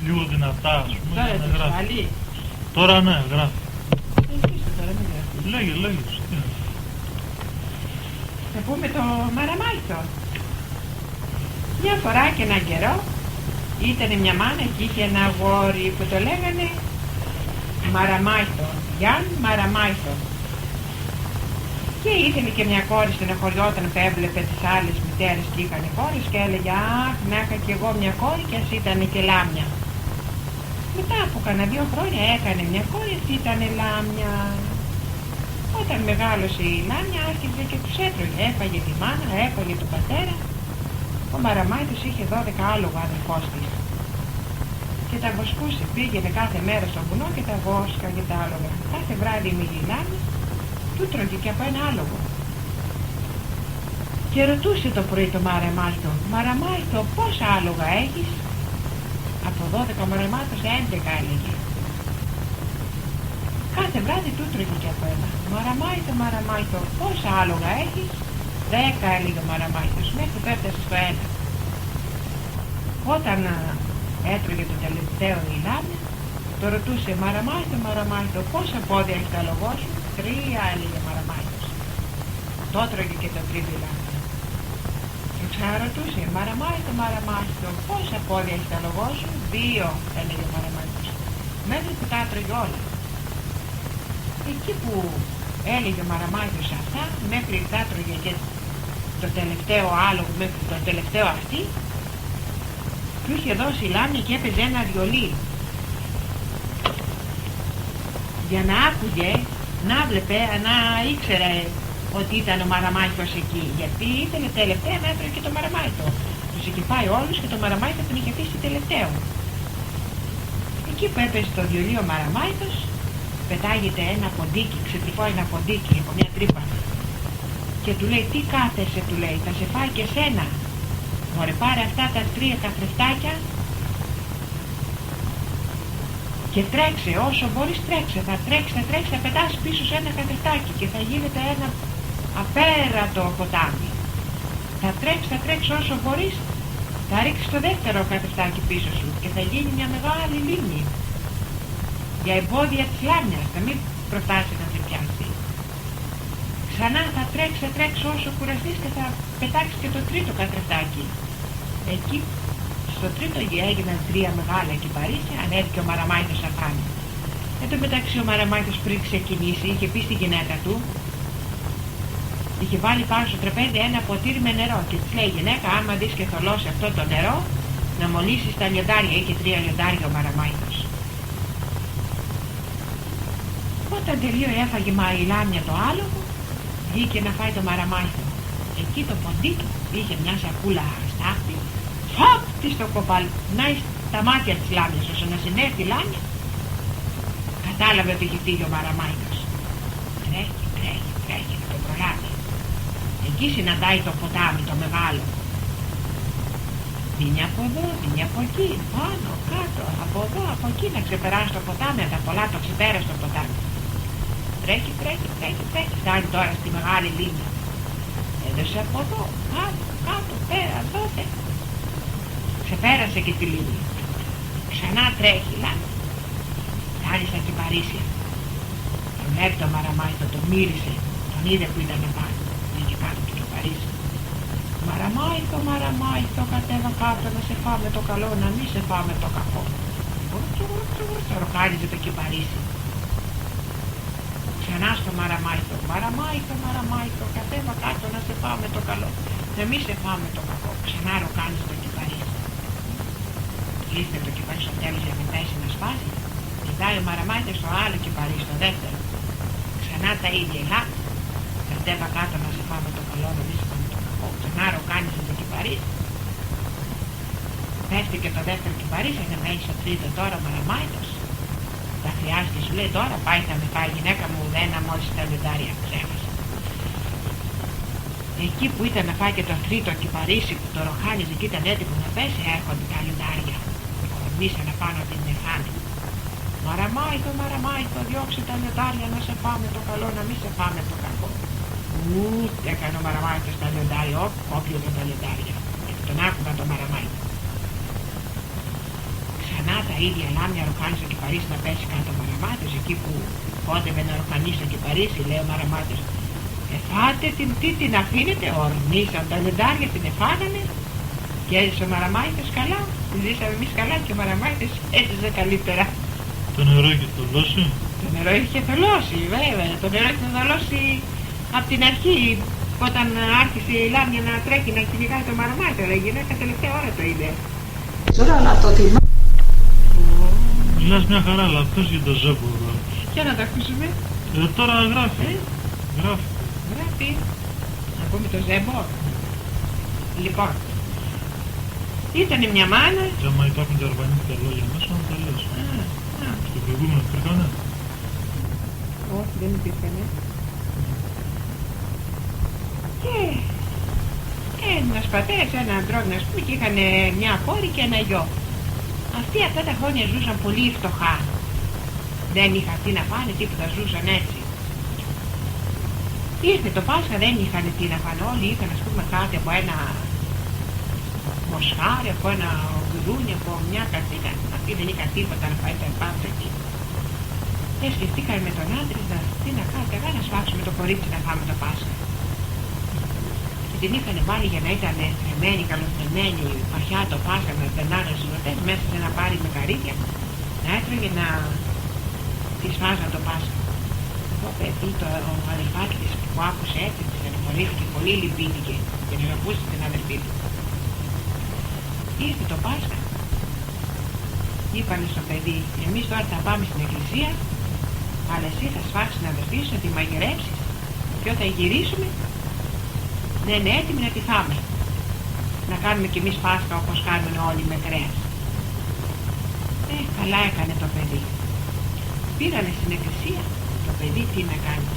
λίγο δυνατά, ας πούμε. Τώρα να το γράφει. βάλει. Τώρα ναι, γράφει. Τώρα μην γράφει. Λέγε. Θα πούμε το Μαραμάιτο. Μια φορά και έναν καιρό ήταν μια μάνα και είχε ένα αγόρι που το λέγανε Μαραμάιτο, Γιάν Μαραμάιτο. Και ήθελε και μια κόρη, στενοχωριόταν που έβλεπε τις άλλες μητέρες και είχαν κόρες και έλεγε αχ, να είχα κι εγώ μια κόρη και ας ήταν και λάμια. Μετά από κανένα 2 χρόνια έκανε μια κόρη, αυτή ήταν λάμια. Όταν μεγάλωσε η λάμια άρχισε και τους έτρωγε, έφαγε τη μάνα, έφαγε τον πατέρα. Ο Μαραμάιτος είχε 12 άλογα αδερφός της και τα βοσκούσε, πήγαινε κάθε μέρα στο βουνό και τα βόσκαγε τα άλογα. Κάθε βράδυ η λάμια του τρώγε και από ένα άλογο. Και ρωτούσε το πρωί το Μαραμάιτο, Μαραμάιτο, πόσα άλογα έχεις? Από 12 ο Μαραμάιτος 11 έλεγε. Κάθε βράδυ του τρώγε και από ένα. Μαραμάιτο, πόσα άλογα έχεις? 10 έλεγε ο Μαραμάιτος, μέχρι που έφτασε στο 1. Όταν έτρωγε το τελευταίο η λάμια, το ρωτούσε Μαραμάιτο, πόσα πόδια έχει το άλογό σου? 3 έλεγε ο Μαραμάιτος. Το έτρωγε και το τρίτο η λάμια. Και ξαναρωτούσε Μαραμάιτο, πόσα πόδια έχει το άλογό σου? 2 έλεγε ο Μαραμάιτος. Μέχρι που τα έτρωγε όλα. Εκεί που έλεγε ο Μαραμάιτος αυτά, μέχρι που τα έτρωγε και το τελευταίο άλογο, μέχρι το τελευταίο αυτή, του είχε δώσει η λάμια και έπαιζε ένα βιολί για να άκουγε, να βλέπε, να ήξερε ότι ήταν ο Μαραμάιτος εκεί, γιατί ήθελε τελευταία να έτρωγε και το Μαραμάιτο. Τους είχε πάει όλους και το Μαραμάιτο τον είχε αφήσει τελευταίο. Εκεί που έπαιζε το βιολί ο Μαραμάιτος, πετάγεται ένα ποντίκι, ξετρυπώ ένα ποντίκι από μια τρύπα και του λέει, τι κάθεσαι, του λέει, θα σε φάει και σένα. Μωρέ, πάρε αυτά τα 3 καθρεφτάκια και τρέξε, όσο μπορείς τρέξε, θα τρέξει, θα πετάς πίσω σε ένα καθρεφτάκι και θα γίνεται ένα απέρατο ποτάμι. Θα τρέξει όσο μπορείς, θα ρίξεις το δεύτερο καθρεφτάκι πίσω σου και θα γίνει μια μεγάλη λίμνη για εμπόδια της λάμιας, να μην προφτάσει να σε πιάσει. Ξανά θα τρέξει όσο κουραστείς και θα πετάξεις και το τρίτο καθρεφτάκι. Εκεί στο τρίτο έγιναν 3 μεγάλα κυπαρίσια, ανέβηκε ο Μαραμάιτος απάνω. Εν τω μεταξύ ο Μαραμάιτος πριν ξεκινήσει είχε πει στη γυναίκα του, είχε βάλει πάνω στο τραπέζι ένα ποτήρι με νερό και της λέει, γυναίκα, άμα δεις και θολώσει αυτό το νερό, να μολύσεις τα λιοντάρια. Είχε 3 λιοντάρια ο Μαραμάιτος. Όταν τελείω έφαγε η λάμια το άλογο, βγήκε να φάει το Μαραμάιτο. Εκεί το ποντίκι είχε μια σακούλα στάχτη, φαπ της το κοπαλνάει στα μάτια της λάμιας, ώστε να συνέρθει η λάμια. Κατάλαβε ότι είχε φύγει ο Μαραμάιτος. Τρέχει να τον προλάβει. Εκεί συναντάει το ποτάμι το μεγάλο. Δίνει από εδώ, δίνει από εκεί, πάνω, κάτω, από εδώ, από εκεί, να ξεπεράσει το ποτάμι, τα πολλά το ξεπέρασε το ποτάμι. Τρέχει, φτάνει τώρα στη μεγάλη λίμνη. Έδωσε από εδώ, κάτω, πέρα, τότε. Ξεπέρασε και τη λίμνη. Ξανά τρέχει, λάμια. Φτάνει στα κυπαρίσια. Τον έρθει το Μαραμάιτο, τον μύρισε, τον είδε που ήταν πάνω. Πήγε κάτω το κυπαρίσι. Μαραμάιτο, κατέβα κάτω να σε φάμε το καλό, να μην σε φάμε το κακό. Ροχάριζε το κυπαρίσι. Ξανά στο Μαραμάιτο, κατέβα κάτω να σε φάμε το καλό, να μην σε φάμε το κακό. Ξανά ροκάνιζε το κυπαρίσι. Ήρθε το κυπαρίσι στο τέλος για να πέσει να σπάσει. Κοιτάει ο Μαραμάιτος στο άλλο κυπαρίσι, στο δεύτερο. Ξανά τα ίδια, κατέβα κάτω να σε φάμε το καλό, να μην σε φάμε το κακό. Ξανά ροκάνιζε το κυπαρίσι. Πέφτει και το δεύτερο κυπαρίσι, να μένει στο τρίτο τώρα ο Μαραμάιτος. Τα χρειάζεται, σου λέει, τώρα πάει θα με φάει η γυναίκα μου, δεν μόλις τα λιοντάρια, ξέχασα. Εκεί που ήταν να φάει και το τρίτο κυπαρίσι που το ροχάνιζε και ήταν έτοιμο να πέσει, έρχονται τα λιοντάρια. Κορμίσανε πάνω την μηχάνη. Μαραμάιτο, διώξε τα λιοντάρια να σε φάμε το καλό, να μην σε φάμε το κακό. Ούτε έκανε ο Μαραμάιτος τα λιοντάρια, όποιον τα λιοντάρια. Γιατί τον άκουγαν το Μαραμάιτο. ξανά τα ίδια λάμια ροχάνισε και παρήσει να πέσει κάτω ο Μαραμάτος, εκεί που κόντευε να ροχανίσει και παρήσει, λέει ο Μαραμάτος. Φάτε την αφήνετε, ορνήσαν τα λεντάρια, την εφάγανε και έζησε ο Μαραμάτος καλά. Ζήσαμε εμείς καλά και ο Μαραμάτος έζησε καλύτερα. Το νερό είχε θολώσει. Το νερό είχε θολώσει, βέβαια. Το νερό είχε θολώσει από την αρχή. Όταν άρχισε η λάμια να τρέχει να κυνηγάει το Μαραμάτο, η γυναίκα τελευταία ώρα το είδε. Τώρα να το θυμάμαι. Μιλάς μια χαρά, αλλά αυτός για το Ζέμπο εδώ. Για να το ακούσουμε. Τώρα γράφει. Γράφει. Γράφει. Να πούμε το Ζέμπο. Λοιπόν, ήτανε μια μάνα. Και άμα υπάρχουν και αρβανίτικα λόγια μέσα, να τα λες. Στο προηγούμενο υπήρχανε. Όχι, δεν υπήρχανε. Και ένας πατέρας, ένα αντρόγνο, ας πούμε, και είχαν μια κόρη και ένα γιο. Αυτοί αυτά τα χρόνια ζούσαν πολύ φτωχά. Δεν είχαν τι να φάνε, τίποτα, ζούσαν έτσι. Ήρθε το Πάσχα, δεν είχαν τι να φάνε. Όλοι είχαν, ας πούμε, κάτι από ένα μοσχάρι, από ένα γουρούνι, από μια καρδίνα. Αυτοί δεν είχαν τίποτα να φάει, ήταν πάνω εκεί. Και σκεφτήκαν με τον άντρη να τι να κάνετε, εγώ να σφάξουμε το κορίτσι να φάμε το Πάσχα. Και την είχαν βάλει για να ήταν θρεμμένη, καλοθρεμένη, παχιά το Πάσχα, να περνάνε στους ρωτές μέσα σε ένα μπάρι με καρύδια, να έτρωγε να τη σφάζαν το Πάσχα. Το παιδί, ο αδελφάκι της που άκουσε έτσι, της αναχωρήθηκε πολύ, λυπήθηκε και να ακούσει την αδελφή του. Ήρθε το Πάσχα. Είπανε στο παιδί, εμείς τώρα θα πάμε στην εκκλησία, αλλά εσύ θα σφάξεις την αδελφή σου, να τη μαγειρέψεις και όταν γυρίσουμε να είναι έτοιμοι να τη φάμε. Να κάνουμε κι εμείς Πάσχα όπως κάνουν όλοι με κρέας. Καλά έκανε το παιδί. Πήρανε στην εκκλησία, το παιδί τι να κάνει.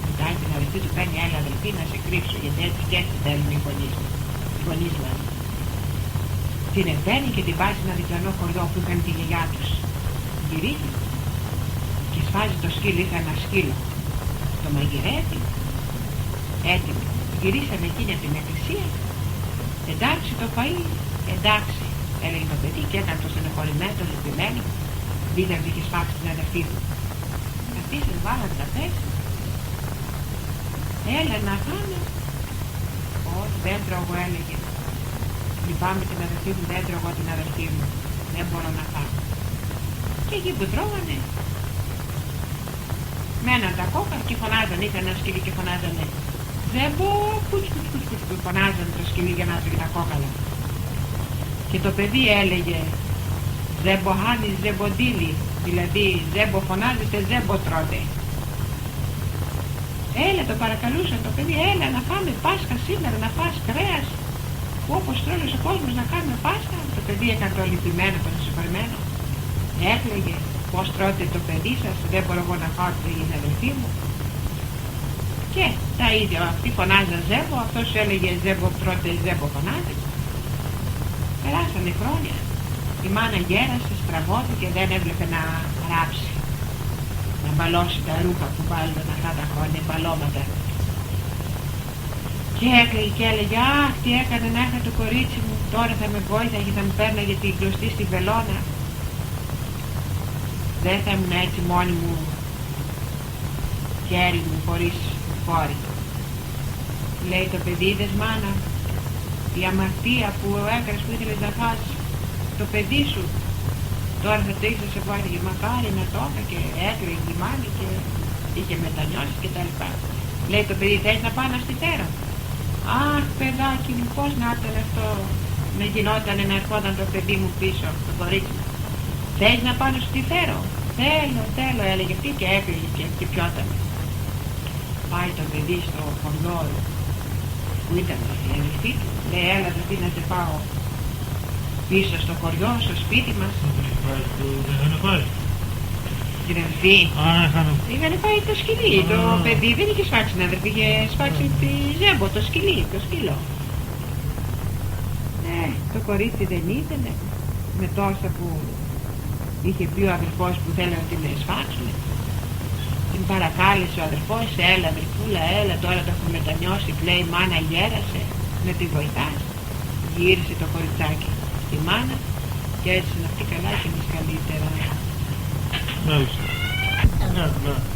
Μετά την αδελφή του παίρνει, έλα αδελφή να σε κρύψω, γιατί έτσι και έτσι θέλουν οι γονείς μας. Την επαίνει και την πάει σε ένα διπλανό χωριό που είχαν τη γιαγιά τους. Γυρίζει και σφάζει το σκύλο, είχα ένα σκύλο. Το μαγειρεύει, έτοιμο. Γυρίσαμε εκείνη από την εκκλησία, εντάξει το φαΐ, εντάξει, έλεγε το παιδί και ήταν το στενοχωρημένο, το λυπημένο, δίδαν και είχε σφάξει την αδερφή του. Αυτοί σε βάλαν τα πέσει, έλα να φάμε. Όχι, δεν τρώγω, έλεγε. Λυπάμαι την αδερφή μου, δεν τρώγω την αδερφή μου, δεν μπορώ να φάω. Και εκεί που τρώγανε, μέναν τα κόκκα και φωνάζαν, ήταν ένα σκυλί και φωνάζανε Ζέμπο, κουτς, φωνάζαν το σκυλί για να τρώγει τα κόκαλα. Και το παιδί έλεγε Ζέμπο χάνεις, ζεμποντήλι, δηλαδή Ζέμπο φωνάζετε, Ζέμπο τρώτε. Έλα, το παρακαλούσαν το παιδί, έλα να φάμε Πάσχα σήμερα, να φας κρέας, που όπως τρώνε ο κόσμος να κάνουμε Πάσχα. Το παιδί έκανε το λυπημένο, το συγχωρημένο. Έκλαιγε, πως τρώτε το παιδί σας, δεν μπορώ εγώ να φάω την αδελφή μου. Και τα ίδια, αυτοί φωνάζαν Ζέμπο, αυτός έλεγε Ζέμπο τρώτε, Ζέμπο φωνάζε. Περάσανε χρόνια. Η μάνα γέρασε, στραβώθηκε, δεν έβλεπε να ράψει, να μπαλώσει τα ρούχα που βάλουν αυτά τα χρόνια, μπαλώματα. Και έκλαιγε και έλεγε αχ, τι έκανε να είχα το κορίτσι μου, τώρα θα με βόηθαγε, θα με πέρναγε την κλωστή στη βελόνα. Δεν θα ήμουν έτσι μόνη μου, χέρι μου χωρίς κόρη. Λέει το παιδί, είδες μάνα, η αμαρτία που έκανες που ήθελες να φας το παιδί σου, τώρα θα το είσαι σε βάρη, μακάρι να το έκανα. Και έκλαιγε η μάνα και είχε μετανιώσει και τα λοιπά. Λέει το παιδί, θες να πάω να στηθέρω? Αχ παιδάκι μου, πως να ήταν αυτό, να γινόταν να ερχόταν το παιδί μου πίσω, το κορίτσι μου. Θες να πάω να στηθέρω? Θέλω, έλεγε αυτή και έκλαιγε και πιόταν. Πάει το παιδί στο χωριό που ήταν η αδελφή του, λέει έλα αδελφή να σε πάω πίσω στο χωριό, στο σπίτι μας. Δεν είχανε φάει. Την αδελφή. Είχανε φάει το σκυλί, το παιδί δεν είχε σφάξει την αδελφή, είχε σφάξει τη Ζέμπο, το σκυλί, το σκύλο. Το κορίτσι δεν ήθελε, με τόσα που είχε πει ο αδελφός που θέλει να την σφάξουν. Την παρακάλεσε ο αδελφός, έλα αδελφούλα, έλα τώρα το έχω μετανιώσει, λέει η μάνα γέρασε, να τη βοηθάς. Γύρισε το κοριτσάκι στη μάνα Και έτσι να πει καλά και εμείς καλύτερα. Μάλιστα. Ναι, ναι.